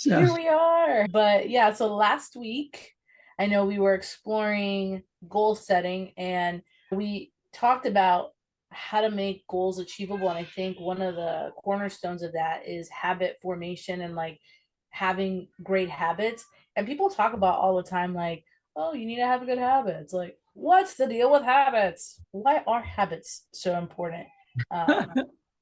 So Here we are. But yeah, so last week, I know we were exploring goal setting and we talked about how to make goals achievable. And I think one of the cornerstones of that is habit formation and like having great habits. And people talk about all the time, like, oh, you need to have good habits. Like, what's the deal with habits? Why are habits so important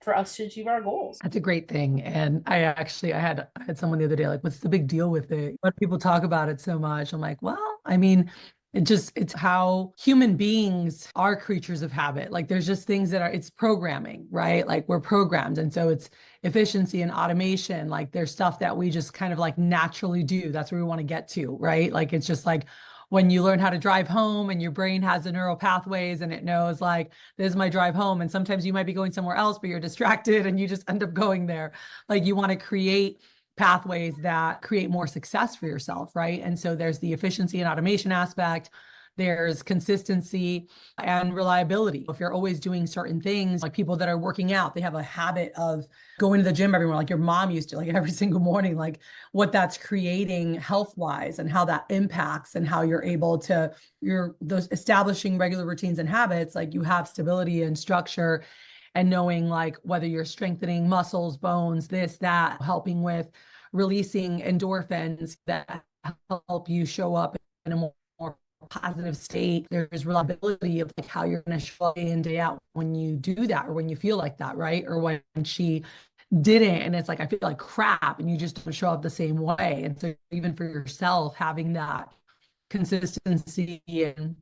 for us to achieve our goals? that's a great thing. And I had someone the other day like, what's the big deal with it? Why do people talk about it so much? I'm like, well, I mean, it's how human beings are creatures of habit. Like there's just things that are, it's programming, right? Like we're programmed. And so it's efficiency and automation. Like there's stuff that we just kind of like naturally do. That's where we want to get to, right? Like it's just like when you learn how to drive home and your brain has the neural pathways and it knows like, this is my drive home. And sometimes you might be going somewhere else, but you're distracted and you just end up going there. Like you want to create pathways that create more success for yourself, right? And so there's the efficiency and automation aspect. There's consistency and reliability. If you're always doing certain things, like people that are working out, they have a habit of going to the gym every morning, like your mom used to, like every single morning, like what that's creating health wise and how that impacts and how you're able to, you're those establishing regular routines and habits, like you have stability and structure and knowing like whether you're strengthening muscles, bones, this, that, helping with releasing endorphins that help you show up in a more positive state. There's reliability of like how you're going to show up day in, day out when you do that or when you feel like that, right? Or when she didn't and it's like I feel like crap and you just don't show up the same way. And so even for yourself, having that consistency and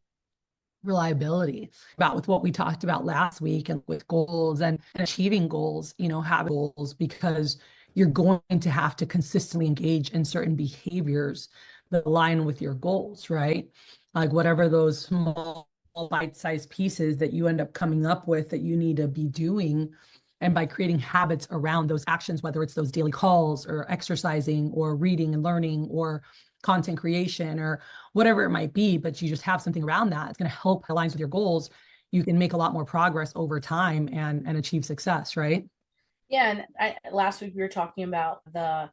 reliability about with what we talked about last week and with goals and achieving goals, have goals because you're going to have to consistently engage in certain behaviors that align with your goals, right? Like whatever those small bite-sized pieces that you end up coming up with that you need to be doing. And by creating habits around those actions, whether it's those daily calls or exercising or reading and learning or content creation or whatever it might be, but you just have something around that, it's going to help aligns with your goals. You can make a lot more progress over time and achieve success, right? Yeah, and last week we were talking about the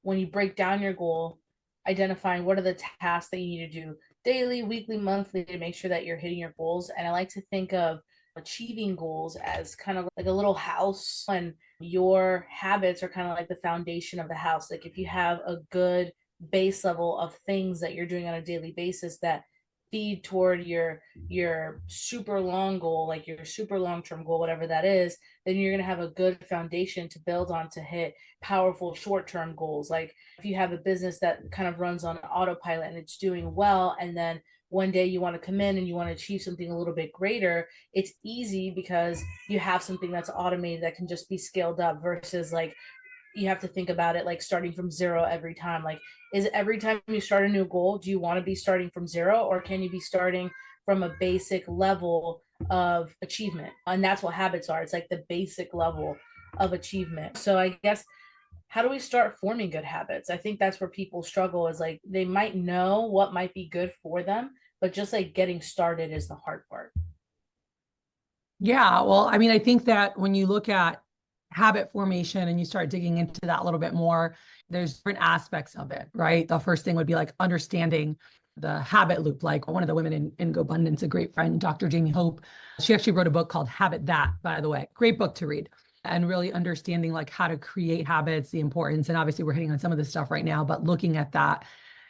when you break down your goal, identifying what are the tasks that you need to do daily, weekly, monthly to make sure that you're hitting your goals. And I like to think of achieving goals as kind of like a little house, and your habits are kind of like the foundation of the house. Like if you have a good base level of things that you're doing on a daily basis that feed toward your super long goal, like your super long term goal, whatever that is, then you're going to have a good foundation to build on to hit powerful short term goals. Like if you have a business that kind of runs on autopilot and it's doing well, and then one day you want to come in and you want to achieve something a little bit greater, it's easy because you have something that's automated that can just be scaled up versus like you have to think about it like starting from zero every time. Like, is every time you start a new goal, do you want to be starting from zero, or can you be starting from a basic level of achievement? And that's what habits are. It's like the basic level of achievement. So I guess how do we start forming good habits? I think that's where people struggle is like they might know what might be good for them, but just like getting started is the hard part. Yeah, well, I mean, I think that when you look at habit formation and you start digging into that a little bit more, there's different aspects of it, right? The first thing would be like understanding the habit loop. Like one of the women in GoBundance, a great friend, Dr. Jamie Hope, she actually wrote a book called Habit That, by the way. Great book to read. And really understanding like how to create habits, the importance. And obviously we're hitting on some of this stuff right now, but looking at that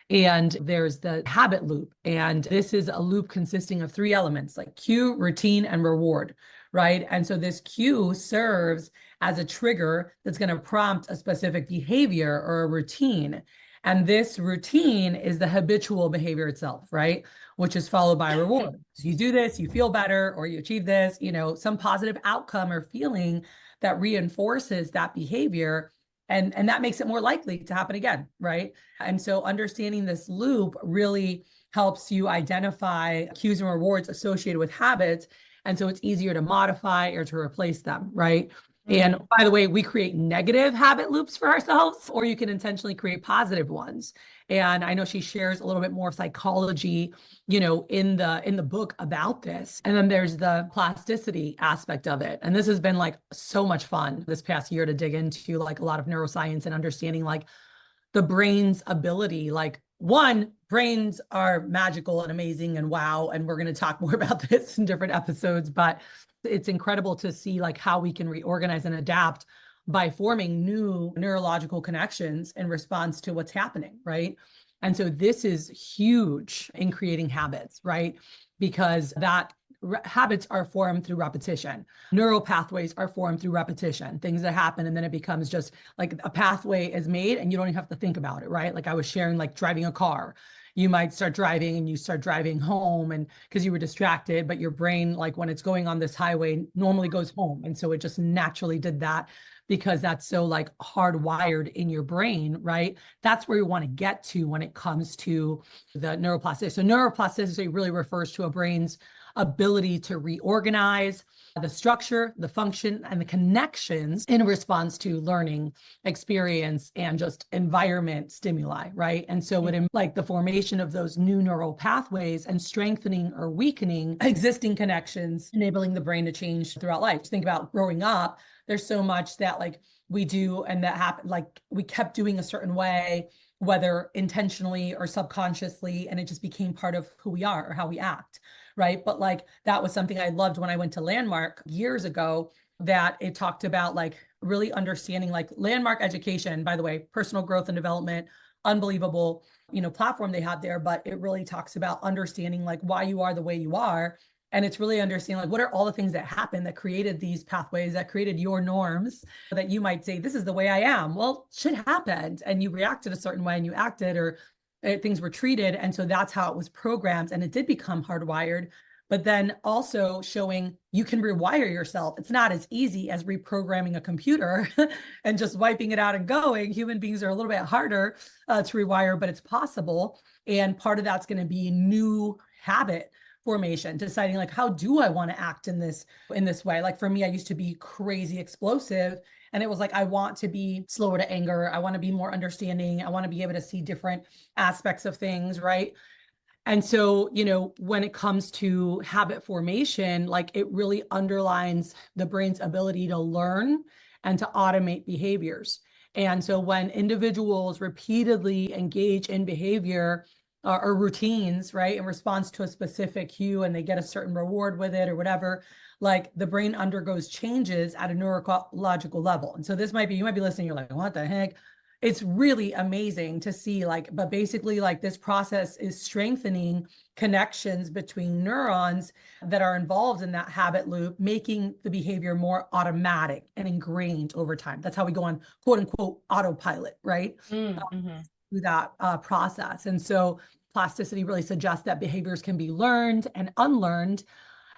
and there's the habit loop. And this is a loop consisting of three elements like cue, routine, and reward, right? And so this cue serves as a trigger that's going to prompt a specific behavior or a routine. And this routine is the habitual behavior itself, right? Which is followed by a reward. You do this, you feel better, or you achieve this, some positive outcome or feeling that reinforces that behavior. And that makes it more likely to happen again, right? And so understanding this loop really helps you identify cues and rewards associated with habits. And so it's easier to modify or to replace them, right? And Mm-hmm. by the way, we create negative habit loops for ourselves, or you can intentionally create positive ones. And I know she shares a little bit more psychology, in the book about this. And then there's the plasticity aspect of it. And this has been like so much fun this past year to dig into like a lot of neuroscience and understanding like the brain's ability. Like, one, brains are magical and amazing and wow. And we're going to talk more about this in different episodes, but it's incredible to see like how we can reorganize and adapt by forming new neurological connections in response to what's happening, right? And so this is huge in creating habits, right? Because habits are formed through repetition. Neural pathways are formed through repetition, things that happen, and then it becomes just like a pathway is made and you don't even have to think about it, right? Like I was sharing, like driving a car. You might start driving and you start driving home, and because you were distracted, but your brain, like when it's going on this highway, normally goes home. And so it just naturally did that because that's so like hardwired in your brain, right? That's where we want to get to when it comes to the neuroplasticity. So neuroplasticity really refers to a brain's ability to reorganize the structure, the function, and the connections in response to learning, experience, and just environment stimuli, right? And so would like the formation of those new neural pathways and strengthening or weakening existing connections, enabling the brain to change throughout life. Just think about growing up. There's so much that like we do and that happened, like we kept doing a certain way, whether intentionally or subconsciously, and it just became part of who we are or how we act, right? But like that was something I loved when I went to Landmark years ago, that it talked about like really understanding like Landmark education, by the way, personal growth and development, unbelievable, platform they have there, but it really talks about understanding like why you are the way you are. And it's really understanding like what are all the things that happened that created these pathways, that created your norms, that you might say, this is the way I am. Well, shit happened and you reacted a certain way and you acted, or things were treated. And so that's how it was programmed. And it did become hardwired. But then also showing you can rewire yourself. It's not as easy as reprogramming a computer and just wiping it out and going. Human beings are a little bit harder to rewire, but it's possible. And part of that's going to be new habit formation, deciding like, how do I want to act in this way? Like for me, I used to be crazy explosive, and it was like, I want to be slower to anger. I want to be more understanding. I want to be able to see different aspects of things, right? And so, when it comes to habit formation, like it really underlines the brain's ability to learn and to automate behaviors. And so when individuals repeatedly engage in behavior or routines, right, in response to a specific cue, and they get a certain reward with it or whatever, like the brain undergoes changes at a neurological level. And so you might be listening, you're like, what the heck? It's really amazing to see, like, but basically like this process is strengthening connections between neurons that are involved in that habit loop, making the behavior more automatic and ingrained over time. That's how we go on quote unquote autopilot, right? Mm-hmm. Through that process. And so plasticity really suggests that behaviors can be learned and unlearned,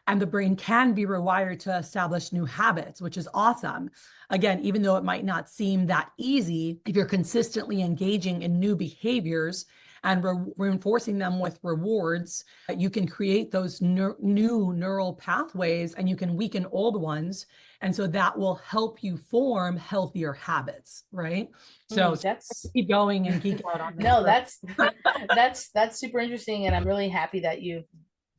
and the brain can be rewired to establish new habits, which is awesome. Again, even though it might not seem that easy, if you're consistently engaging in new behaviors and reinforcing them with rewards, you can create those new neural pathways and you can weaken old ones. And so that will help you form healthier habits, right? So That's keep going and geek out on this. no, that's super interesting, and I'm really happy that you've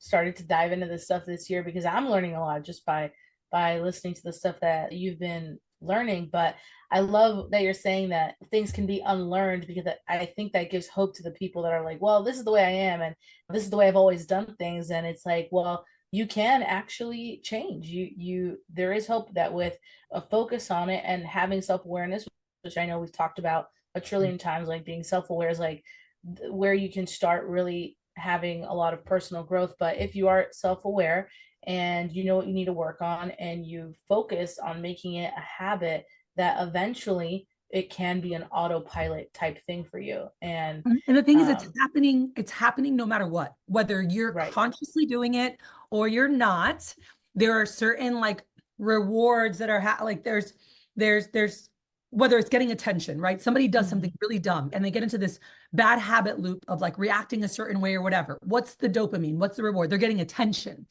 started to dive into this stuff this year, because I'm learning a lot just by listening to the stuff that you've been learning. But I love that you're saying that things can be unlearned, because I think that gives hope to the people that are like, well, this is the way I am and this is the way I've always done things. And it's like, well, you can actually change. There is hope that with a focus on it and having self-awareness, which I know we've talked about a trillion times, like being self-aware is like where you can start really having a lot of personal growth. But if you are self-aware and you know what you need to work on and you focus on making it a habit, that eventually it can be an autopilot type thing for you. And the thing is, it's happening no matter what, whether you're right. consciously doing it or you're not. There are certain like rewards that are like there's whether it's getting attention, right? Somebody does something really dumb and they get into this bad habit loop of like reacting a certain way or whatever. What's the dopamine? What's the reward? They're getting attention.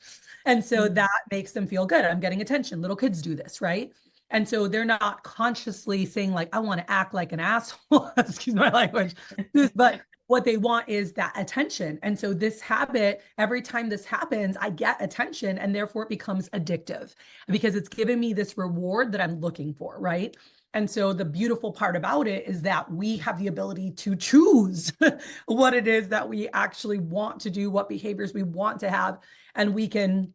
And so that makes them feel good. I'm getting attention. Little kids do this, right? And so they're not consciously saying like, I want to act like an asshole, excuse my language, but what they want is that attention. And so this habit, every time this happens, I get attention, and therefore it becomes addictive because it's giving me this reward that I'm looking for, right? And so the beautiful part about it is that we have the ability to choose what it is that we actually want to do, what behaviors we want to have, and we can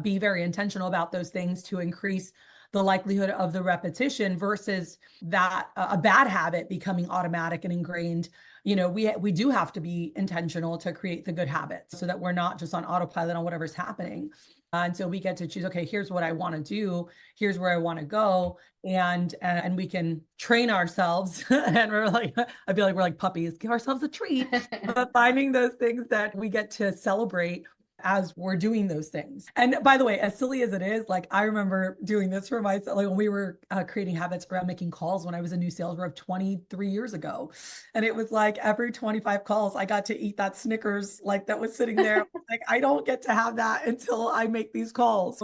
be very intentional about those things to increase the likelihood of the repetition versus that a bad habit becoming automatic and ingrained. We do have to be intentional to create the good habits so that we're not just on autopilot on whatever's happening. And so we get to choose, okay, here's what I want to do, here's where I want to go, and we can train ourselves. And we're like, I feel like we're like puppies, give ourselves a treat, but finding those things that we get to celebrate as we're doing those things. And by the way, as silly as it is, like I remember doing this for myself, like when we were creating habits around making calls when I was a new sales rep 23 years ago. And it was like every 25 calls, I got to eat that Snickers, like that was sitting there. Like, I don't get to have that until I make these calls.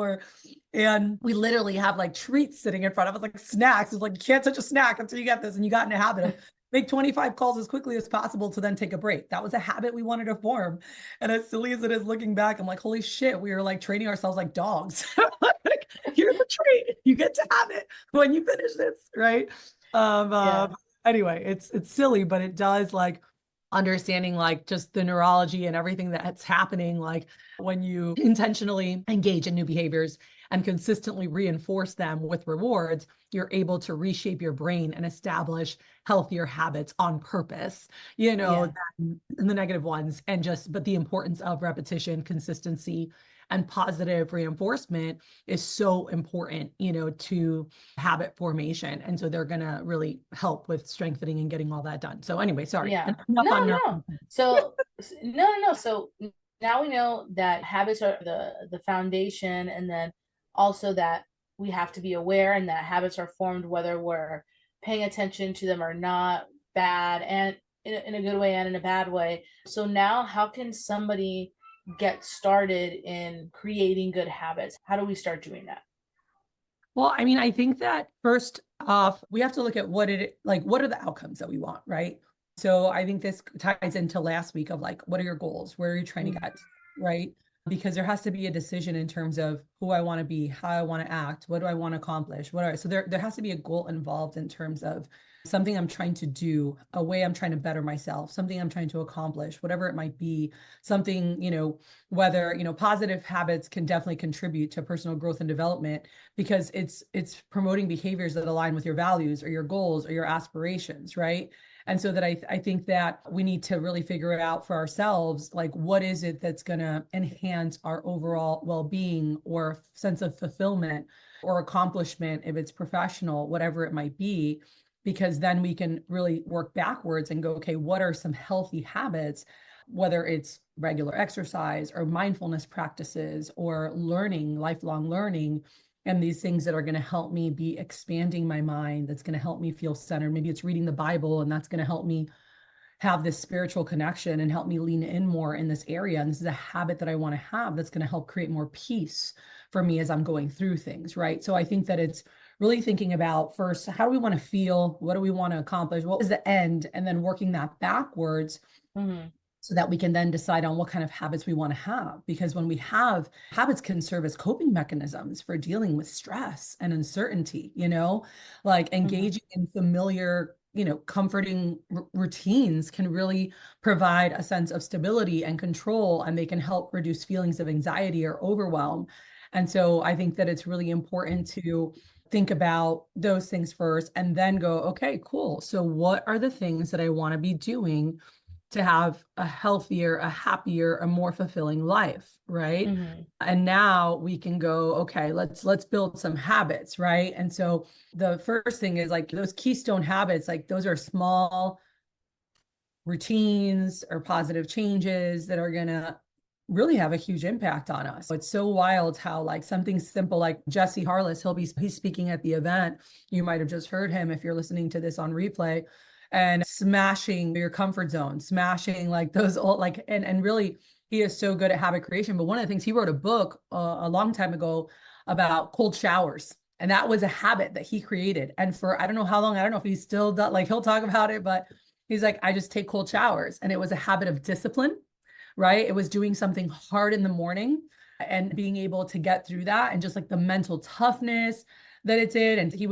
And we literally have like treats sitting in front of us, like snacks. It's like, you can't touch a snack until you get this. And you got in a habit of make 25 calls as quickly as possible to then take a break. That was a habit we wanted to form. And as silly as it is looking back, I'm like, holy shit, we were like training ourselves like dogs. Like, here's a treat. You get to have it when you finish this, right? Yeah. Anyway, it's silly, but it does like understanding like just the neurology and everything that's happening, like when you intentionally engage in new behaviors and consistently reinforce them with rewards, you're able to reshape your brain and establish healthier habits on purpose, than the negative ones. But the importance of repetition, consistency, and positive reinforcement is so important, to habit formation. And so they're going to really help with strengthening and getting all that done. So anyway, sorry. Yeah. Enough No, on no. So no. So now we know that habits are the foundation, and then also that we have to be aware and that habits are formed whether we're paying attention to them or not, bad and in a good way and in a bad way. So now how can somebody get started in creating good habits? How do we start doing that? Well, I mean, I think that first off, we have to look at what are the outcomes that we want, right? So I think this ties into last week of like, what are your goals? Where are you trying to Mm-hmm. get, right? Because there has to be a decision in terms of who I want to be, how I want to act, what do I want to accomplish, so there has to be a goal involved in terms of something I'm trying to do, a way I'm trying to better myself, something I'm trying to accomplish, whatever it might be, something, whether, positive habits can definitely contribute to personal growth and development because it's promoting behaviors that align with your values or your goals or your aspirations, right? And so that I think that we need to really figure it out for ourselves, like what is it that's going to enhance our overall well-being or sense of fulfillment or accomplishment, if it's professional, whatever it might be, because then we can really work backwards and go, okay, what are some healthy habits, whether it's regular exercise or mindfulness practices or learning, lifelong learning, and these things that are going to help me be expanding my mind, that's going to help me feel centered. Maybe it's reading the Bible, and that's going to help me have this spiritual connection and help me lean in more in this area. And this is a habit that I want to have that's going to help create more peace for me as I'm going through things, right? So I think that it's really thinking about first, how do we want to feel? What do we want to accomplish? What is the end? And then working that backwards Mm-hmm. so that we can then decide on what kind of habits we want to have. Because when we have habits can serve as coping mechanisms for dealing with stress and uncertainty, like Mm-hmm. engaging in familiar, comforting routines can really provide a sense of stability and control, and they can help reduce feelings of anxiety or overwhelm. And so I think that it's really important to think about those things first and then go, okay, cool. So what are the things that I want to be doing to have a healthier, a happier, a more fulfilling life, right? Mm-hmm. And now we can go, okay, let's build some habits, right? And so the first thing is like those keystone habits, like those are small routines or positive changes that are going to really have a huge impact on us. It's so wild how like something simple like Jesse Harless, he's speaking at the event. You might have just heard him if you're listening to this on replay, and smashing your comfort zone, smashing like those old like and really he is so good at habit creation. But one of the things, he wrote a book a long time ago about cold showers. And that was a habit that he created. And for I don't know how long, I don't know if he's still done, like he'll talk about it, but he's like, I just take cold showers. And it was a habit of discipline, right? It was doing something hard in the morning and being able to get through that, and just like the mental toughness, that it did. And he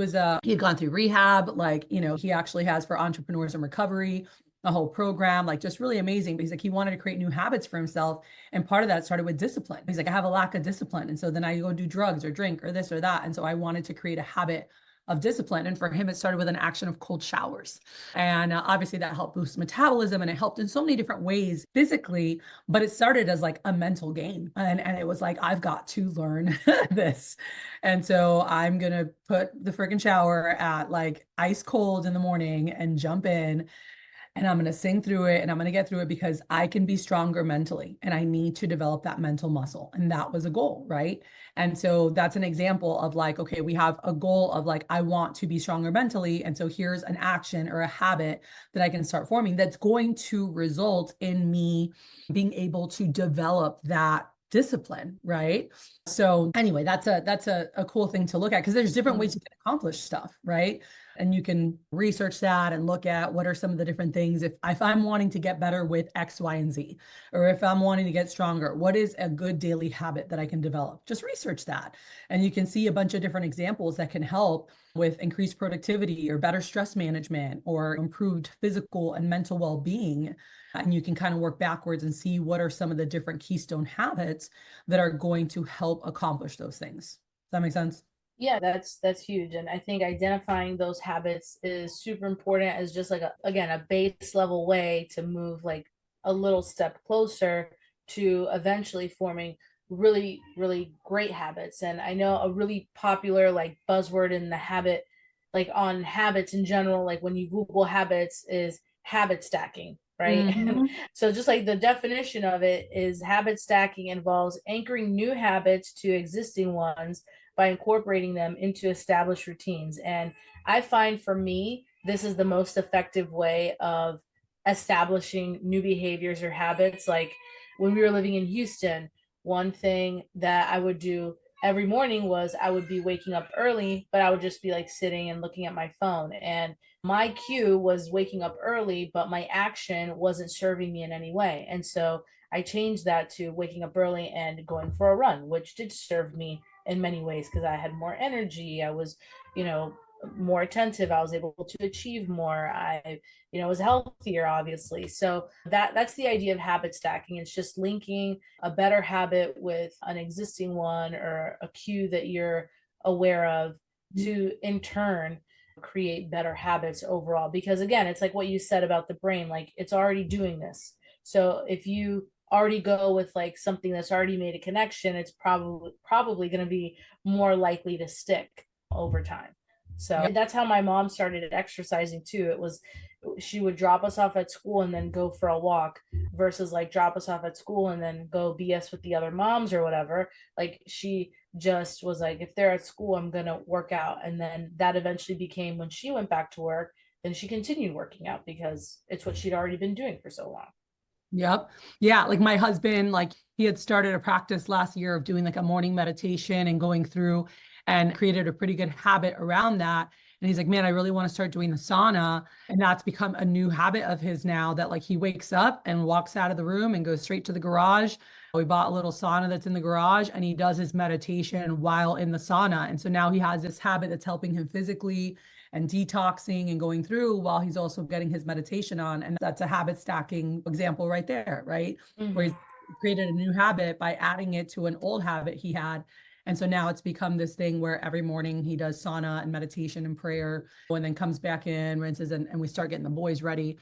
had gone through rehab, like, he actually has for entrepreneurs in recovery, a whole program, like just really amazing. But he's like, he wanted to create new habits for himself. And part of that started with discipline. He's like, I have a lack of discipline. And so then I go do drugs or drink or this or that. And so I wanted to create a habit of discipline. And for him, it started with an action of cold showers. And obviously that helped boost metabolism, and it helped in so many different ways physically, but it started as like a mental game. And it was like, I've got to learn this. And so I'm going to put the freaking shower at like ice cold in the morning and jump in, and I'm going to sing through it, and I'm going to get through it because I can be stronger mentally, and I need to develop that mental muscle. And that was a goal, right? And so that's an example of like, okay, we have a goal of like, I want to be stronger mentally. And so here's an action or a habit that I can start forming that's going to result in me being able to develop that discipline, right? So anyway, that's a cool thing to look at, because there's different ways you can accomplish stuff, right? And you can research that and look at what are some of the different things. If I'm wanting to get better with X, Y, and Z, or if I'm wanting to get stronger, what is a good daily habit that I can develop? Just research that. And you can see a bunch of different examples that can help with increased productivity or better stress management or improved physical and mental well-being. And you can kind of work backwards and see what are some of the different keystone habits that are going to help accomplish those things. Does that make sense? Yeah, that's huge. And I think identifying those habits is super important as just like again, a base level way to move like a little step closer to eventually forming really, really great habits. And I know a really popular like buzzword in the habit, like on habits in general, like when you Google habits, is habit stacking. Right. And Mm-hmm. so just like the definition of it is habit stacking involves anchoring new habits to existing ones by incorporating them into established routines. And I find for me, this is the most effective way of establishing new behaviors or habits. Like when we were living in Houston, one thing that I would do every morning was I would be waking up early, but I would just be like sitting and looking at my phone. And my cue was waking up early, but my action wasn't serving me in any way. And so I changed that to waking up early and going for a run, which did serve me in many ways because I had more energy. I was, you know, more attentive. I was able to achieve more. I, was healthier, obviously. So that's the idea of habit stacking. It's just linking a better habit with an existing one or a cue that you're aware of to in turn create better habits overall. Because again, it's like what you said about the brain, like it's already doing this. So if you already go with like something that's already made a connection, it's probably going to be more likely to stick over time. So Yep. that's how my mom started exercising too. It was she would drop us off at school and then go for a walk versus like drop us off at school and then go BS with the other moms or whatever. Like she just was like, if they're at school, I'm gonna work out. And then that eventually became when she went back to work, then she continued working out because it's what she'd already been doing for so long. Yep. Yeah. Like my husband, like he had started a practice last year of doing like a morning meditation and going through and created a pretty good habit around that. And he's like, man, I really want to start doing the sauna. And that's become a new habit of his now, that like he wakes up and walks out of the room and goes straight to the garage. We bought a little sauna that's in the garage, and he does his meditation while in the sauna. And so now he has this habit that's helping him physically and detoxing and going through while he's also getting his meditation on. And that's a habit stacking example right there, right? Where Mm-hmm. he's created a new habit by adding it to an old habit he had. And so now it's become this thing where every morning he does sauna and meditation and prayer, and then comes back in, rinses, and we start getting the boys ready,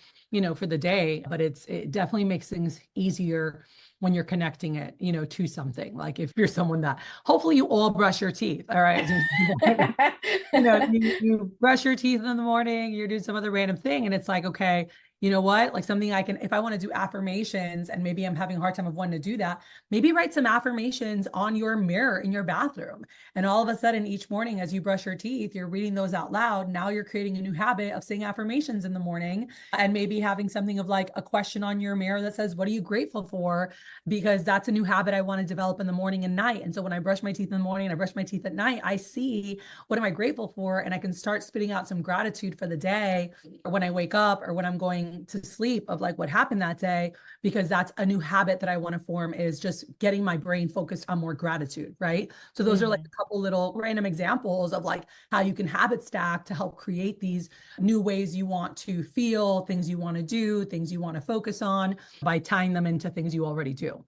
for the day. But it definitely makes things easier when you're connecting it, to something. Like if you're someone that hopefully you all brush your teeth, all right? You brush your teeth in the morning, you're doing some other random thing, and it's like, okay, you know what? Like something I can, if I want to do affirmations and maybe I'm having a hard time of wanting to do that, maybe write some affirmations on your mirror in your bathroom. And all of a sudden, each morning as you brush your teeth, you're reading those out loud. Now you're creating a new habit of saying affirmations in the morning, and maybe having something of like a question on your mirror that says, what are you grateful for? Because that's a new habit I want to develop in the morning and night. And so when I brush my teeth in the morning and I brush my teeth at night, I see what am I grateful for? And I can start spitting out some gratitude for the day, or when I wake up, or when I'm going going to sleep of like what happened that day, because that's a new habit that I want to form, is just getting my brain focused on more gratitude, right? So those are like Mm-hmm. a couple little random examples of like how you can habit stack to help create these new ways you want to feel, things you want to do, things you want to focus on by tying them into things you already do.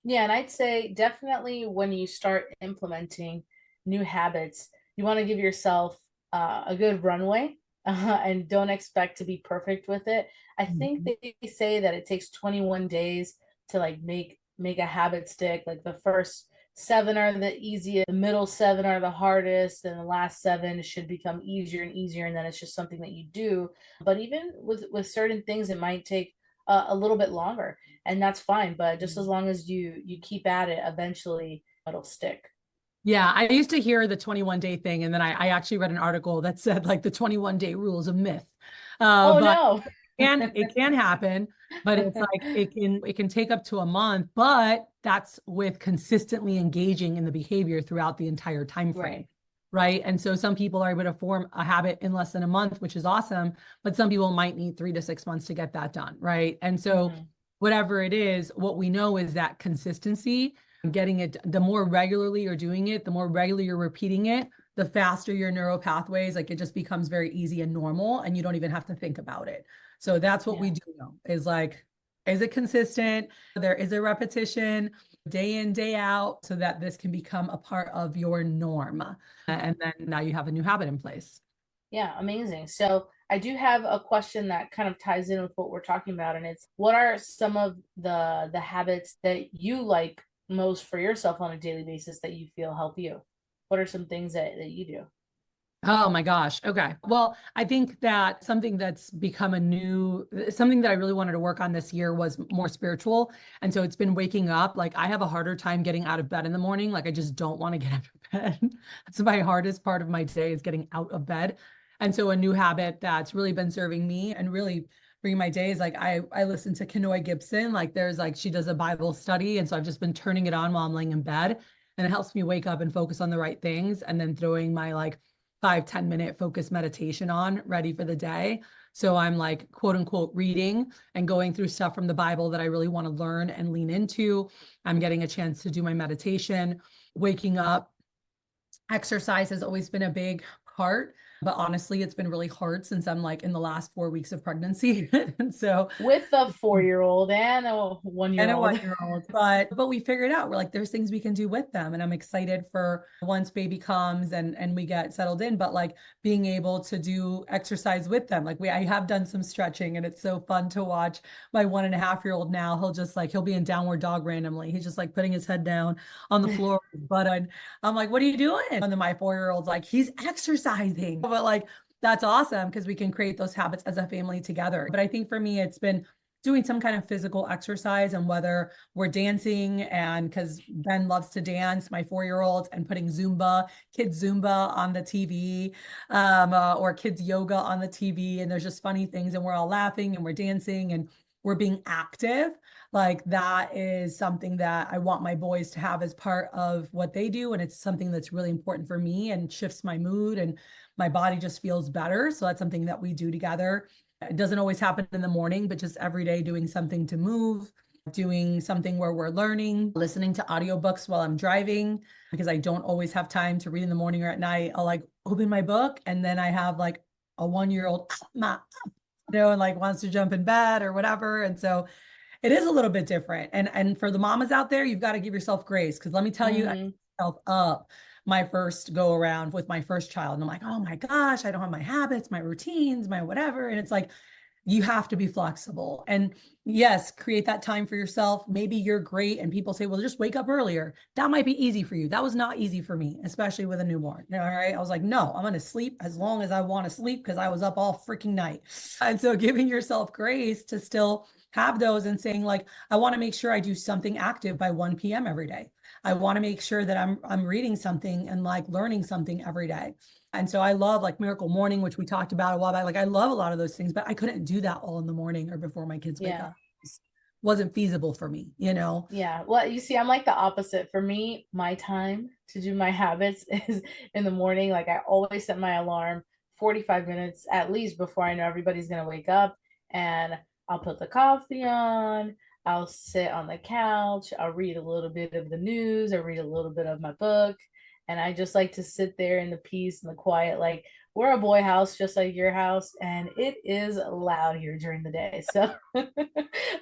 Yeah, and I'd say definitely when you start implementing new habits, you want to give yourself a good runway and don't expect to be perfect with it. I think Mhm. they say that it takes 21 days to like make a habit stick. Like the first seven are the easiest, the middle seven are the hardest, and the last seven should become easier and easier, and then it's just something that you do. But even with certain things, it might take a little bit longer, and that's fine, but just as long as you keep at it, eventually it'll stick. Yeah, I used to hear the 21-day thing, and then I actually read an article that said like the 21-day rule is a myth. Oh But no. it can happen, but it's like it can take up to a month, but that's with consistently engaging in the behavior throughout the entire time frame. Right. Right. And so some people are able to form a habit in less than a month, which is awesome, but some people might need 3 to 6 months to get that done. Right. And so Mm-hmm. whatever it is, what we know is that consistency, getting it, the more regularly you're doing it, the more regularly you're repeating it, the faster your neural pathways, like it just becomes very easy and normal, and you don't even have to think about it. So that's what we Yeah. do know, is like, is it consistent? There is a repetition day in, day out, so that this can become a part of your norm. And then now you have a new habit in place. Yeah, amazing. So I do have a question that kind of ties in with what we're talking about, and it's what are some of the habits that you like most for yourself on a daily basis that you feel help you? What are some things that you do? Oh my gosh. Okay. Well, I think that something that's become something that I really wanted to work on this year was more spiritual. And so it's been waking up. Like I have a harder time getting out of bed in the morning. Like I just don't want to get out of bed. That's my hardest part of my day, is getting out of bed. And so a new habit that's really been serving me and really bringing my day is like I listen to Kenoy Gibson. Like there's like she does a Bible study. And so I've just been turning it on while I'm laying in bed. And it helps me wake up and focus on the right things. And then throwing my like 5-10 minute focused meditation on, ready for the day. So I'm like, quote unquote, reading and going through stuff from the Bible that I really want to learn and lean into. I'm getting a chance to do my meditation, waking up. Exercise has always been a big part, but honestly, it's been really hard since I'm like in the last 4 weeks of pregnancy. And so With a 4-year-old and a one and year a old. 1 year old, but we figured out we're like, there's things we can do with them, and I'm excited for once baby comes and we get settled in, but like being able to do exercise with them. Like I have done some stretching, and it's so fun to watch my 1.5-year-old now. He'll be in downward dog randomly. He's just like putting his head down on the floor, but I'm like, what are you doing? And then my 4-year-old's like, he's exercising. But like that's awesome because we can create those habits as a family together. But I think for me, it's been doing some kind of physical exercise, and whether we're dancing, and because Ben loves to dance, my 4-year-old, and putting kids Zumba on the TV, or kids yoga on the TV. And there's just funny things, and we're all laughing and we're dancing and we're being active. Like that is something that I want my boys to have as part of what they do. And it's something that's really important for me and shifts my mood, and my body just feels better. So that's something that we do together. It doesn't always happen in the morning, but just every day doing something to move, doing something where we're learning, listening to audiobooks while I'm driving, because I don't always have time to read in the morning or at night. I'll like open my book, and then I have like a 1-year-old, and like wants to jump in bed or whatever. And so it is a little bit different. And for the mamas out there, you've got to give yourself grace, because let me tell you, I Mm-hmm. myself up my first go around with my first child. And I'm like, oh my gosh, I don't have my habits, my routines, my whatever. And it's like, you have to be flexible. And yes, create that time for yourself. Maybe you're great and people say, well, just wake up earlier. That might be easy for you. That was not easy for me, especially with a newborn. All right. I was like, no, I'm going to sleep as long as I want to sleep, because I was up all freaking night. And so giving yourself grace to still have those, and saying like, I want to make sure I do something active by 1 p.m. every day. I want to make sure that I'm reading something and like learning something every day. And so I love like Miracle Morning, which we talked about a while back. Like I love a lot of those things, but I couldn't do that all in the morning or before my kids wake Yeah. up. It wasn't feasible for me, you know? Yeah. Well, you see, I'm like the opposite. For me, my time to do my habits is in the morning. Like I always set my alarm 45 minutes at least before I know everybody's gonna wake up. and I'll put the coffee on. I'll sit on the couch. I'll read a little bit of the news. Or read a little bit of my book. And I just like to sit there in the peace and the quiet. Like, we're a boy house, just like your house, and it is loud here during the day. So,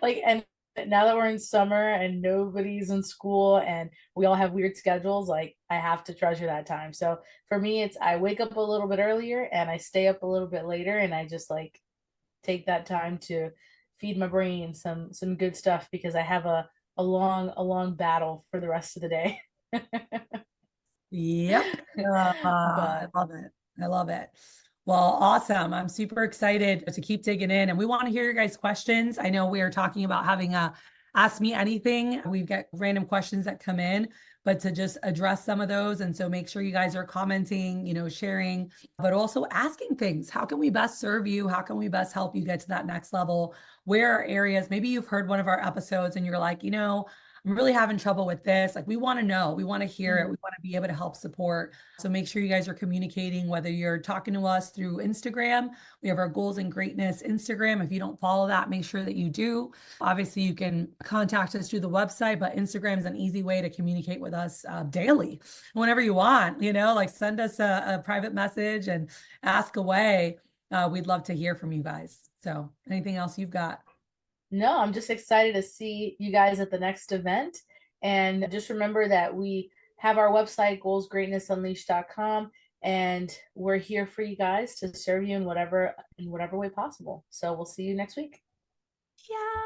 like, and now that we're in summer and nobody's in school and we all have weird schedules, like, I have to treasure that time. So for me, it's I wake up a little bit earlier and I stay up a little bit later, and I just like take that time to feed my brain some good stuff because I have a long battle for the rest of the day. Yep. I But love it. I love it. Well, awesome. I'm super excited to keep digging in, and we want to hear your guys' questions. I know we are talking about having a Ask Me Anything. We've got random questions that come in, but to just address some of those. And so make sure you guys are commenting, sharing, but also asking things. How can we best serve you? How can we best help you get to that next level? Where are areas? Maybe you've heard one of our episodes and you're like, I'm really having trouble with this. Like, we want to know, we want to hear it, we want to be able to help support. So make sure you guys are communicating, whether you're talking to us through Instagram. We have our Goals and Greatness Instagram. If you don't follow that, make sure that you do. Obviously, you can contact us through the website, but Instagram is an easy way to communicate with us daily, whenever you want, like send us a private message and ask away. We'd love to hear from you guys. So anything else you've got? no, I'm just excited to see you guys at the next event. And just remember that we have our website, goalsgreatnessunleashed.com, and we're here for you guys to serve you in whatever way possible. So we'll see you next week. Yeah.